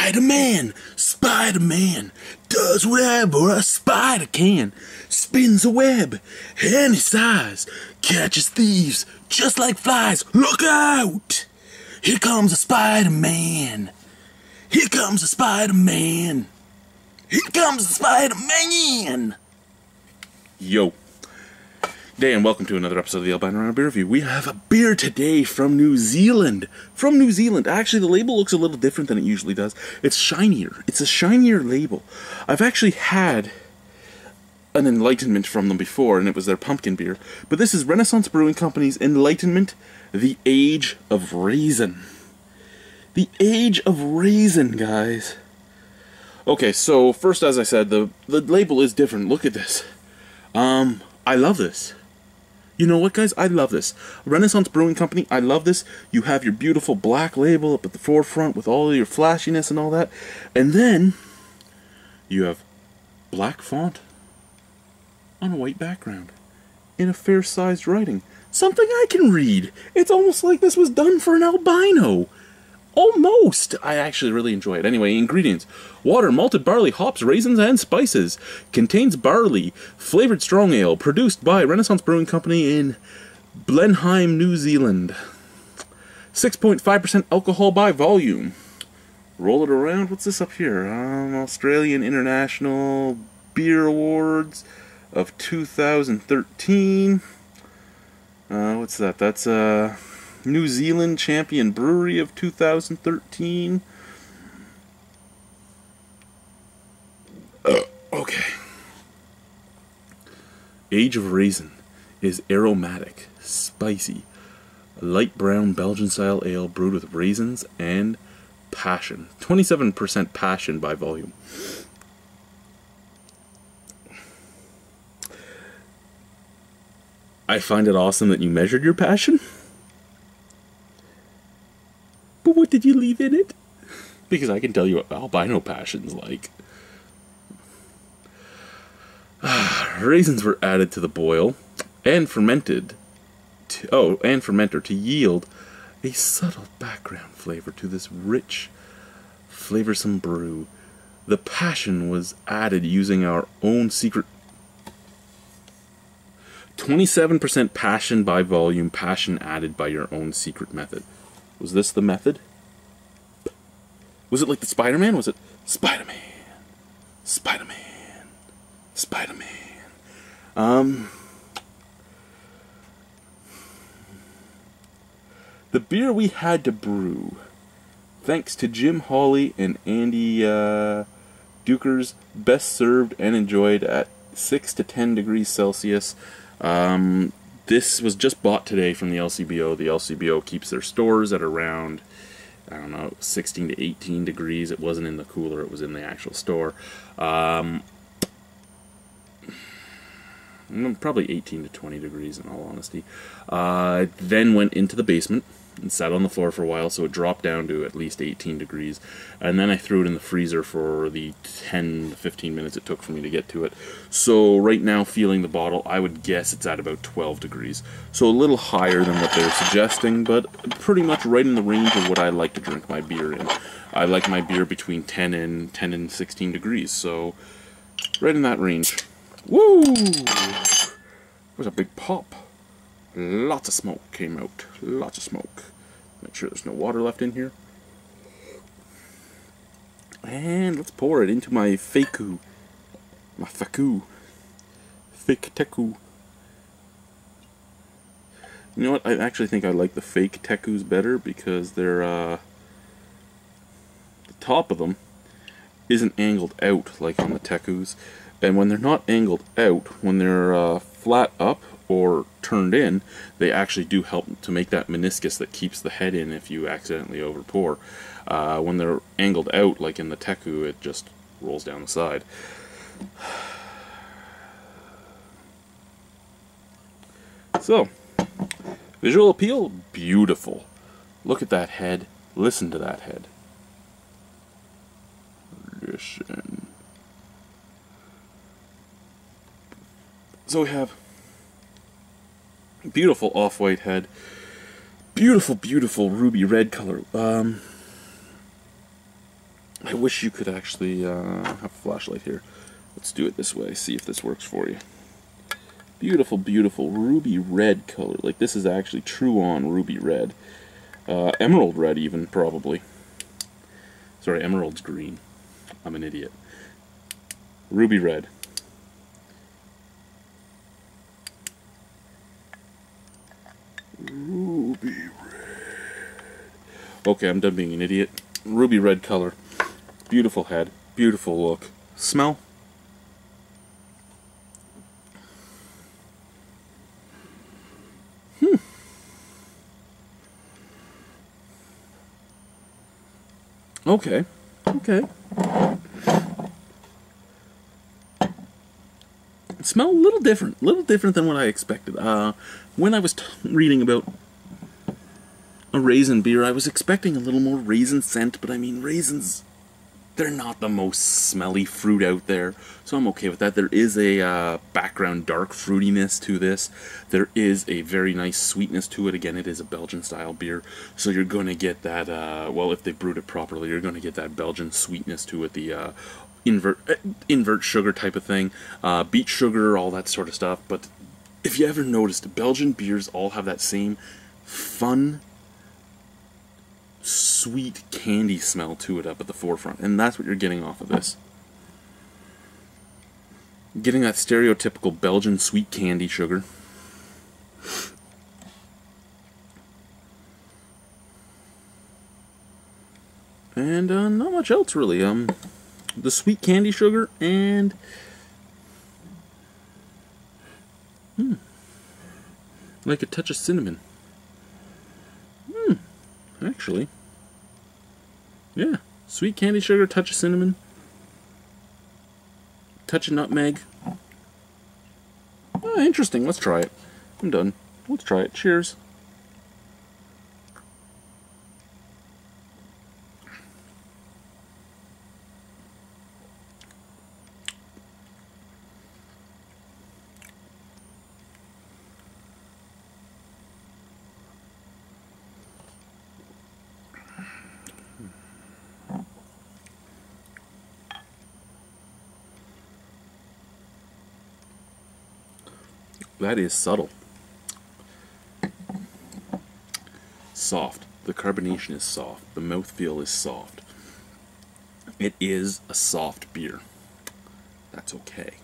Spider-Man, Spider-Man, does whatever a spider can. Spins a web, any size, catches thieves just like flies. Look out! Here comes a Spider-Man. Here comes a Spider-Man. Here comes the Spider-Man! Yo. Day and welcome to another episode of the Albino Rhino Beer Review. We have a beer today from New Zealand. From New Zealand. Actually, the label looks a little different than it usually does. It's shinier. It's a shinier label. I've actually had an Enlightenment from them before, and it was their pumpkin beer. But this is Renaissance Brewing Company's Enlightenment, The Age of Raisin. The Age of Raisin, guys. Okay, so first, as I said, the label is different. Look at this. I love this. You know what, guys? I love this. Renaissance Brewing Company, I love this. You have your beautiful black label up at the forefront with all of your flashiness and all that. And then, you have black font on a white background in a fair-sized writing. Something I can read. It's almost like this was done for an albino. Almost! I actually really enjoy it. Anyway, ingredients. Water, malted barley, hops, raisins, and spices. Contains barley. Flavored strong ale. Produced by Renaissance Brewing Company in Blenheim, New Zealand. 6.5% alcohol by volume. Roll it around. What's this up here? Australian International Beer Awards of 2013. What's that? That's, New Zealand Champion Brewery of 2013. Okay. Age of Raisin is aromatic, spicy, a light brown Belgian-style ale brewed with raisins and passion. 27% passion by volume. I find it awesome that you measured your passion. But what did you leave in it? Because I can tell you what albino passion's like. Raisins were added to the boil and fermented fermenter to yield a subtle background flavor to this rich, flavorsome brew. The passion was added using our own secret 27% passion by volume, passion added by your own secret method. Was this the method? Was it like the Spider-Man? Was it Spider-Man? Spider-Man. Spider-Man. The beer we had to brew, thanks to Jim Hawley and Andy Dukers, best served and enjoyed at 6 to 10 degrees Celsius. This was just bought today from the LCBO. The LCBO keeps their stores at around, I don't know, 16 to 18 degrees. It wasn't in the cooler, it was in the actual store. Probably 18 to 20 degrees in all honesty. It then went into the basement and sat on the floor for a while, so it dropped down to at least 18 degrees. And then I threw it in the freezer for the 10 to 15 minutes it took for me to get to it. So right now, feeling the bottle, I would guess it's at about 12 degrees. So a little higher than what they're suggesting, but pretty much right in the range of what I like to drink my beer in. I like my beer between 10 and 16 degrees, so right in that range. Woo! It was a big pop. Lots of smoke came out. Lots of smoke. Make sure there's no water left in here. And let's pour it into my faku. My faku. Fake teku. You know what? I actually think I like the fake tekus better because they're, the top of them isn't angled out like on the tekus. And when they're not angled out, when they're flat up or turned in, they actually do help to make that meniscus that keeps the head in if you accidentally overpour. When they're angled out, like in the teku, it just rolls down the side. So, visual appeal, beautiful. Look at that head. Listen to that head. Listen. So we have beautiful off-white head, beautiful, beautiful ruby red color. I wish you could actually have a flashlight here. Let's do it this way, see if this works for you. Beautiful, beautiful ruby red color. Like, this is actually true on ruby red. Emerald red even, probably. Sorry, emerald's green. I'm an idiot. Ruby red. Ruby red. Okay, I'm done being an idiot. Ruby red color. Beautiful head. Beautiful look. Smell. Okay. Okay. Smell a little different than what I expected. When I was reading about a raisin beer, I was expecting a little more raisin scent, but I mean, raisins, they're not the most smelly fruit out there, so I'm okay with that. There is a background dark fruitiness to this. There is a very nice sweetness to it. Again, it is a Belgian-style beer, so you're going to get that, well, if they brewed it properly, you're going to get that Belgian sweetness to it, the invert sugar type of thing, beet sugar, all that sort of stuff. But if you ever noticed, Belgian beers all have that same fun, sweet candy smell to it up at the forefront, and that's what you're getting off of this. Getting that stereotypical Belgian sweet candy sugar. And not much else really. The sweet candy sugar and like a touch of cinnamon. Actually, yeah, sweet candy sugar, touch of cinnamon, touch of nutmeg. Interesting. Let's try it. I'm done. Let's try it. Cheers. That is subtle. Soft. The carbonation is soft. The mouthfeel is soft. It is a soft beer. That's okay.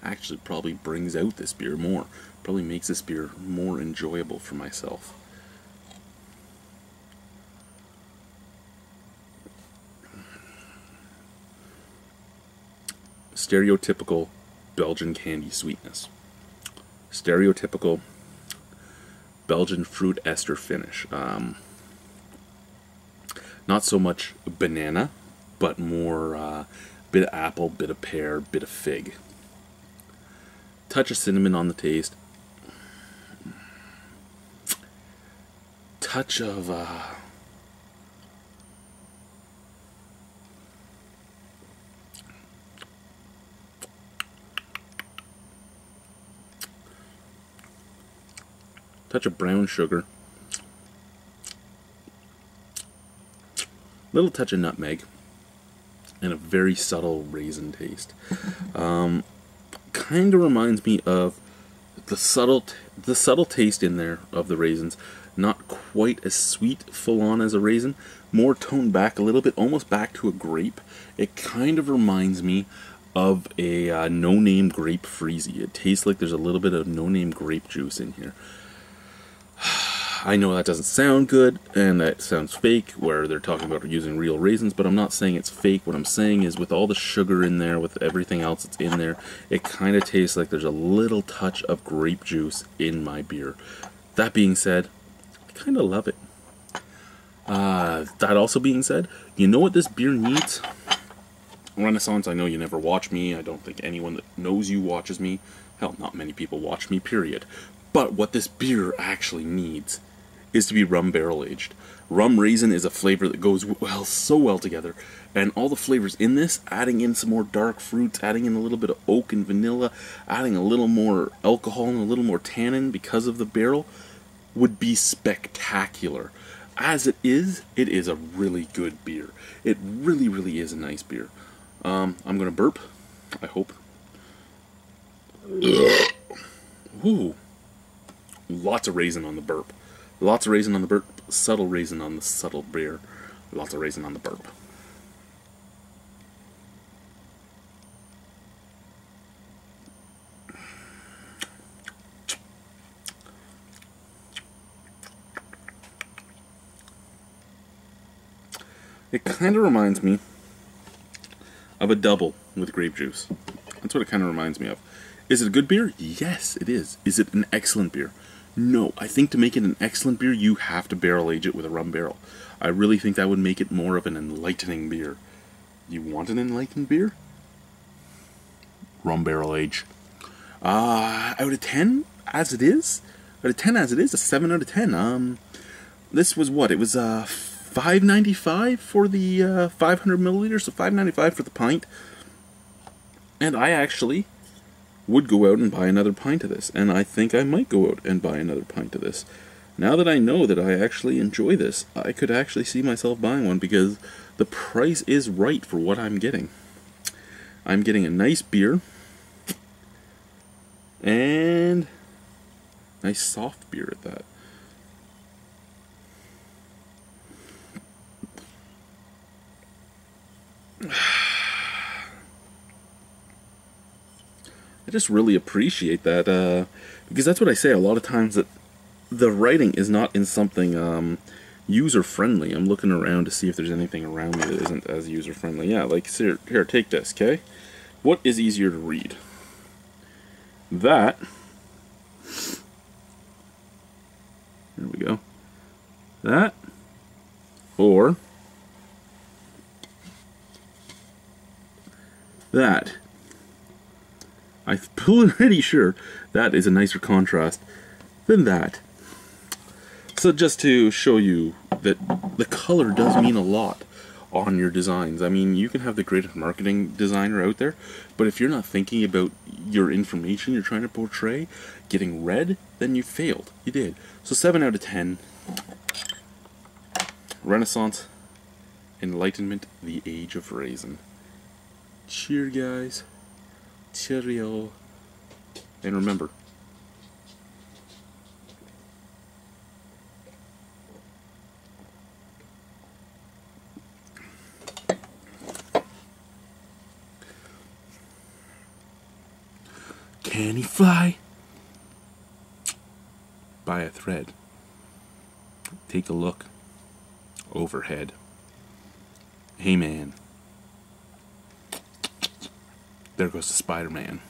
Actually probably brings out this beer more. Probably makes this beer more enjoyable for myself. Stereotypical Belgian candy sweetness. Stereotypical Belgian fruit ester finish. Not so much banana, but more bit of apple, bit of pear, bit of fig. Touch of cinnamon on the taste. Touch of touch of brown sugar, little touch of nutmeg, and a very subtle raisin taste. Kind of reminds me of the subtle taste in there of the raisins. Not quite as sweet, full on as a raisin, more toned back a little bit, almost back to a grape. It kind of reminds me of a no-name grape freezy. It tastes like there's a little bit of no-name grape juice in here. I know that doesn't sound good, and that sounds fake, where they're talking about using real raisins, but I'm not saying it's fake. What I'm saying is, with all the sugar in there, with everything else that's in there, it kind of tastes like there's a little touch of grape juice in my beer. That being said, I kind of love it. That also being said, you know what this beer needs? Renaissance, I know you never watch me. I don't think anyone that knows you watches me. Hell, not many people watch me, period. But what this beer actually needs is to be rum barrel aged. Rum raisin is a flavor that goes so well together, and all the flavors in this, adding in some more dark fruits, adding in a little bit of oak and vanilla, adding a little more alcohol and a little more tannin because of the barrel, would be spectacular. as it is a really good beer. It really, really is a nice beer. I'm gonna burp, I hope. Ooh. Lots of raisin on the burp. Lots of raisin on the burp. Subtle raisin on the subtle beer. Lots of raisin on the burp. It kind of reminds me of a double with grape juice. That's what it kind of reminds me of. Is it a good beer? Yes, it is. Is it an excellent beer? No. I think to make it an excellent beer, you have to barrel age it with a rum barrel. I really think that would make it more of an enlightening beer. You want an enlightened beer? Rum barrel age. Out of 10 as it is? Out of 10 as it is, a 7 out of 10. This was what? It was $5.95 for the 500 milliliters, so $5.95 for the pint. And I actually would go out and buy another pint of this, and I think I might go out and buy another pint of this. Now that I know that I actually enjoy this, I could actually see myself buying one because the price is right for what I'm getting. I'm getting a nice beer and nice soft beer at that. I just really appreciate that, because that's what I say a lot of times, that the writing is not in something user-friendly. I'm looking around to see if there's anything around me that isn't as user-friendly. Yeah, like, here, take this, okay? What is easier to read? That. There we go. That. Or that. I'm pretty sure that is a nicer contrast than that. So just to show you that the color does mean a lot on your designs. I mean, you can have the greatest marketing designer out there, but if you're not thinking about your information you're trying to portray getting read, then you failed. You did. So 7 out of 10. Renaissance, Enlightenment, the Age of Raisin. Cheers, guys. Cheerio. And remember, can he fly? By a thread. Take a look overhead. Hey man. There goes the Spider-Man.